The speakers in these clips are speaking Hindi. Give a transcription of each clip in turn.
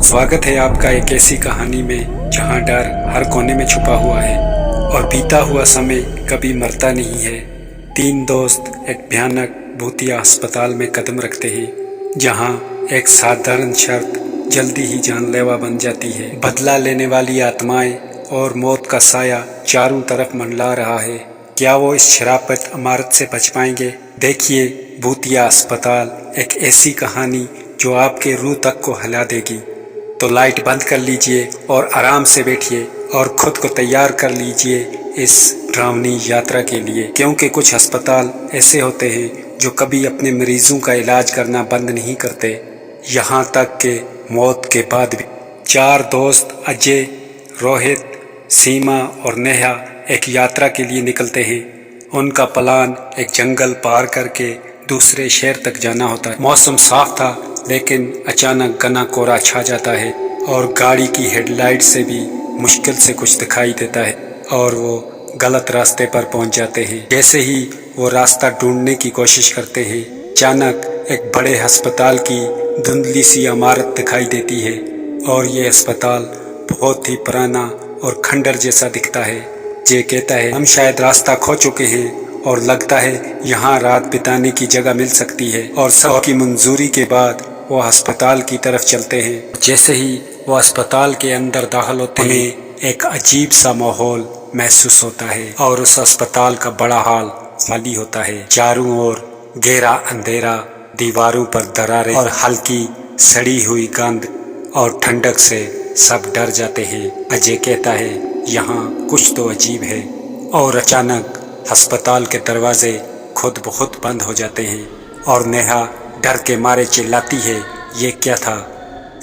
स्वागत है आपका एक ऐसी कहानी में जहां डर हर कोने में छुपा हुआ है और बीता हुआ समय कभी मरता नहीं है। तीन दोस्त एक भयानक भूतिया अस्पताल में कदम रखते हैं जहां एक साधारण शर्त जल्दी ही जानलेवा बन जाती है। बदला लेने वाली आत्माएं और मौत का साया चारों तरफ मंडरा रहा है। क्या वो इस शराफत इमारत से बच पाएंगे? देखिए भूतिया अस्पताल, एक ऐसी कहानी जो आपके रूह तक को हिला देगी। तो लाइट बंद कर लीजिए और आराम से बैठिए और खुद को तैयार कर लीजिए इस डरावनी यात्रा के लिए, क्योंकि कुछ अस्पताल ऐसे होते हैं जो कभी अपने मरीजों का इलाज करना बंद नहीं करते, यहाँ तक कि मौत के बाद भी। चार दोस्त अजय, रोहित, सीमा और नेहा एक यात्रा के लिए निकलते हैं। उनका प्लान एक जंगल पार करके दूसरे शहर तक जाना होता है। मौसम साफ था, लेकिन अचानक घना कोहरा छा जाता है और गाड़ी की हेडलाइट से भी मुश्किल से कुछ दिखाई देता है और वो गलत रास्ते पर पहुंच जाते हैं। जैसे ही वो रास्ता ढूंढने की कोशिश करते हैं, अचानक एक बड़े अस्पताल की धुंधली सी इमारत दिखाई देती है और ये अस्पताल बहुत ही पुराना और खंडर जैसा दिखता है। जे कहता है हम शायद रास्ता खो चुके हैं और लगता है यहाँ रात बिताने की जगह मिल सकती है। और सबकी मंजूरी के बाद वो अस्पताल की तरफ चलते हैं। जैसे ही वो अस्पताल के अंदर दाखिल होते हैं, एक अजीब सा माहौल महसूस होता है और उस अस्पताल का बड़ा हॉल खाली होता है। चारों ओर गहरा अंधेरा, दीवारों पर दरारें और हल्की सड़ी हुई गंध और ठंडक से सब डर जाते हैं। अजय कहता है यहाँ कुछ तो अजीब है और अचानक अस्पताल के दरवाजे खुद बहुत बंद हो जाते हैं और नेहा डर के मारे चिल्लाती है, ये क्या था?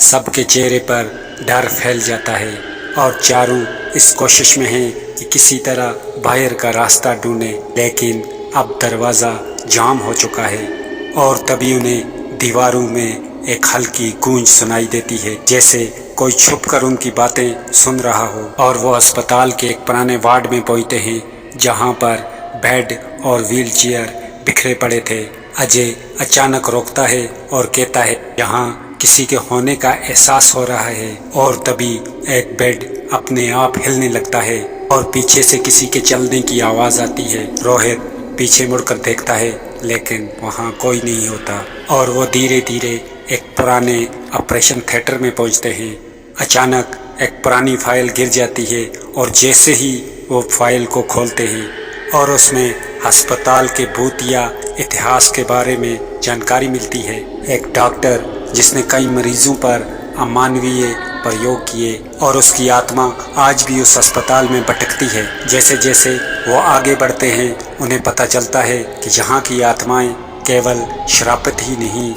सबके चेहरे पर डर फैल जाता है और चारों इस कोशिश में हैं कि किसी तरह बाहर का रास्ता ढूंढें, लेकिन अब दरवाज़ा जाम हो चुका है। और तभी उन्हें दीवारों में एक हल्की गूंज सुनाई देती है, जैसे कोई छुपकर उनकी बातें सुन रहा हो। और वो अस्पताल के एक पुराने वार्ड में पहुंचते हैं जहां पर बेड और व्हील चेयर बिखरे पड़े थे। अजय अचानक रोकता है और कहता है यहाँ किसी के होने का एहसास हो रहा है। और तभी एक बेड अपने आप हिलने लगता है और पीछे से किसी के चलने की आवाज़ आती है। रोहित पीछे मुड़कर देखता है, लेकिन वहाँ कोई नहीं होता और वो धीरे धीरे एक पुराने ऑपरेशन थिएटर में पहुँचते हैं। अचानक एक पुरानी फाइल गिर जाती है और जैसे ही वो फाइल को खोलते हैं और उसमें अस्पताल के भूतिया इतिहास के बारे में जानकारी मिलती है। एक डॉक्टर जिसने कई मरीजों पर अमानवीय प्रयोग किए और उसकी आत्मा आज भी उस अस्पताल में भटकती है। जैसे जैसे वो आगे बढ़ते हैं, उन्हें पता चलता है कि यहाँ की आत्माएं केवल शराफत ही नहीं,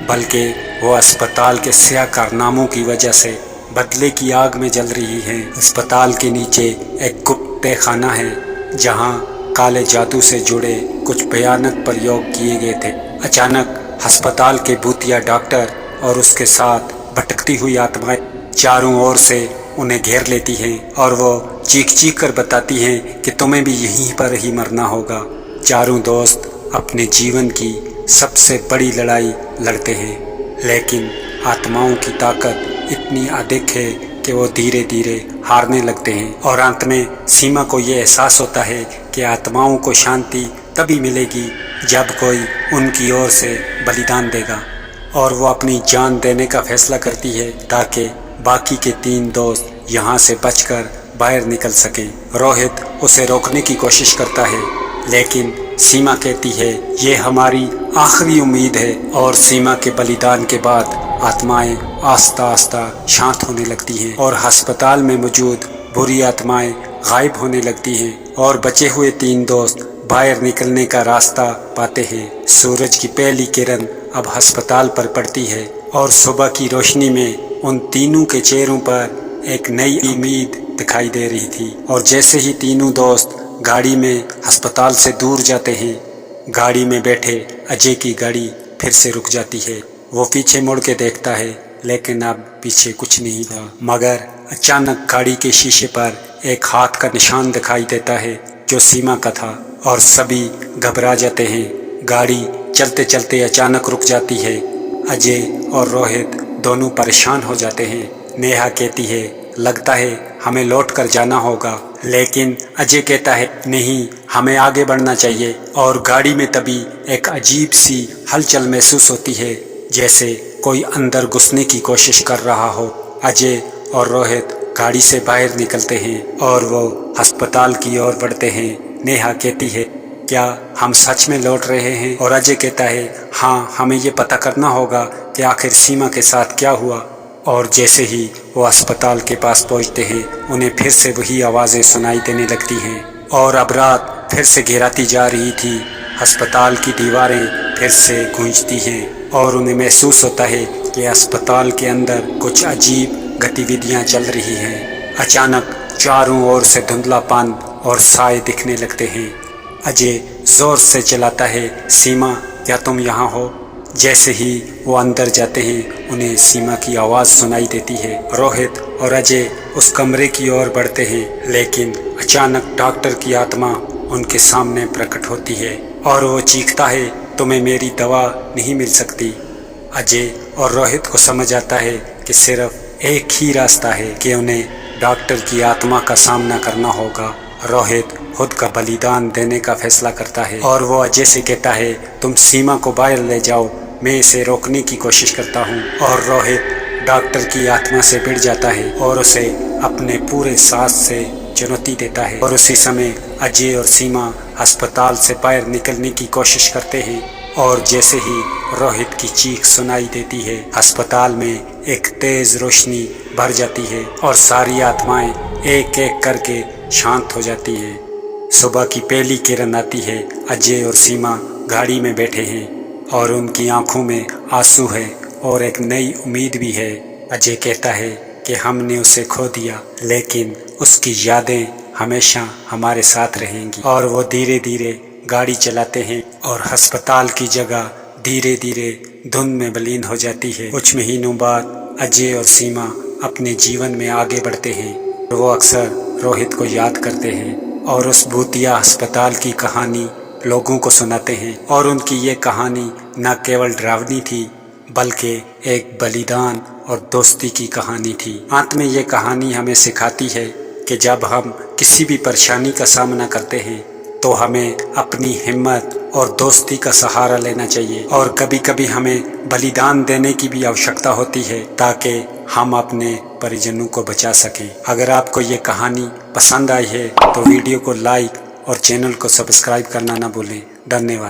बल्कि वो अस्पताल के स्याह कारनामों की वजह से बदले की आग में जल रही हैं। अस्पताल के नीचे एक गुप्त तहखाना है जहाँ काले जादू से जुड़े कुछ भयानक प्रयोग किए गए थे। अचानक अस्पताल के भूतिया डॉक्टर और उसके साथ भटकती हुई आत्माएं चारों ओर से उन्हें घेर लेती हैं और वो चीख चीख कर बताती हैं कि तुम्हें भी यहीं पर ही मरना होगा। चारों दोस्त अपने जीवन की सबसे बड़ी लड़ाई लड़ते हैं, लेकिन आत्माओं की ताकत इतनी अधिक है कि वो धीरे धीरे हारने लगते हैं। और अंत में सीमा को ये एहसास होता है कि आत्माओं को शांति तभी मिलेगी जब कोई उनकी ओर से बलिदान देगा। और वो अपनी जान देने का फैसला करती है ताकि बाकी के तीन दोस्त यहाँ से बचकर बाहर निकल सकें। रोहित उसे रोकने की कोशिश करता है, लेकिन सीमा कहती है ये हमारी आखिरी उम्मीद है। और सीमा के बलिदान के बाद आत्माएं आस्ता आस्ता शांत होने लगती हैं और अस्पताल में मौजूद बुरी आत्माएं गायब होने लगती हैं और बचे हुए तीन दोस्त बाहर निकलने का रास्ता पाते हैं। सूरज की पहली किरण अब अस्पताल पर पड़ती है और सुबह की रोशनी में उन तीनों के चेहरों पर एक नई उम्मीद दिखाई दे रही थी। और जैसे ही तीनों दोस्त गाड़ी में अस्पताल से दूर जाते हैं, गाड़ी में बैठे अजय की गाड़ी फिर से रुक जाती है। वो पीछे मुड़ के देखता है, लेकिन अब पीछे कुछ नहीं था। मगर अचानक गाड़ी के शीशे पर एक हाथ का निशान दिखाई देता है जो सीमा का था और सभी घबरा जाते हैं। गाड़ी चलते चलते अचानक रुक जाती है। अजय और रोहित दोनों परेशान हो जाते हैं। नेहा कहती है लगता है हमें लौट कर जाना होगा, लेकिन अजय कहता है नहीं, हमें आगे बढ़ना चाहिए। और गाड़ी में तभी एक अजीब सी हलचल महसूस होती है, जैसे कोई अंदर घुसने की कोशिश कर रहा हो। अजय और रोहित गाड़ी से बाहर निकलते हैं और वो अस्पताल की ओर बढ़ते हैं। नेहा कहती है क्या हम सच में लौट रहे हैं? और अजय कहता है हाँ, हमें ये पता करना होगा कि आखिर सीमा के साथ क्या हुआ। और जैसे ही वो अस्पताल के पास पहुंचते हैं, उन्हें फिर से वही आवाज़ें सुनाई देने लगती हैं और अब रात फिर से घेराती जा रही थी। अस्पताल की दीवारें फिर से गूंजती हैं और उन्हें महसूस होता है कि अस्पताल के अंदर कुछ अजीब गतिविधियां चल रही हैं। अचानक चारों ओर से धुंधलापन और साए दिखने लगते हैं। अजय जोर से चिल्लाता है सीमा, क्या तुम यहाँ हो? जैसे ही वो अंदर जाते हैं, उन्हें सीमा की आवाज़ सुनाई देती है। रोहित और अजय उस कमरे की ओर बढ़ते हैं, लेकिन अचानक डॉक्टर की आत्मा उनके सामने प्रकट होती है और वो चीखता है तुम्हें मेरी दवा नहीं मिल सकती। अजय और रोहित को समझ आता है कि सिर्फ एक ही रास्ता है कि उन्हें डॉक्टर की आत्मा का सामना करना होगा। रोहित खुद का बलिदान देने का फैसला करता है और वो अजय से कहता है तुम सीमा को बाहर ले जाओ, मैं इसे रोकने की कोशिश करता हूँ। और रोहित डॉक्टर की आत्मा से भिड़ जाता है और उसे अपने पूरे साहस से चुनौती देता है। और उसी समय अजय और सीमा अस्पताल से बाहर निकलने की कोशिश करते हैं और जैसे ही रोहित की चीख सुनाई देती है, अस्पताल में एक तेज रोशनी भर जाती है और सारी आत्माएं एक एक करके शांत हो जाती हैं। सुबह की पहली किरण आती है। अजय और सीमा गाड़ी में बैठे हैं और उनकी आंखों में आंसू है और एक नई उम्मीद भी है। अजय कहता है कि हमने उसे खो दिया, लेकिन उसकी यादें हमेशा हमारे साथ रहेंगी। और वो धीरे धीरे गाड़ी चलाते हैं और अस्पताल की जगह धीरे धीरे धुंध में विलीन हो जाती है। कुछ महीनों बाद अजय और सीमा अपने जीवन में आगे बढ़ते हैं। वो अक्सर रोहित को याद करते हैं और उस भूतिया अस्पताल की कहानी लोगों को सुनाते हैं। और उनकी ये कहानी न केवल डरावनी थी, बल्कि एक बलिदान और दोस्ती की कहानी थी। अंत में ये कहानी हमें सिखाती है कि जब हम किसी भी परेशानी का सामना करते हैं तो हमें अपनी हिम्मत और दोस्ती का सहारा लेना चाहिए। और कभी कभी हमें बलिदान देने की भी आवश्यकता होती है ताकि हम अपने परिजनों को बचा सकें। अगर आपको ये कहानी पसंद आई है तो वीडियो को लाइक और चैनल को सब्सक्राइब करना ना भूलें। धन्यवाद।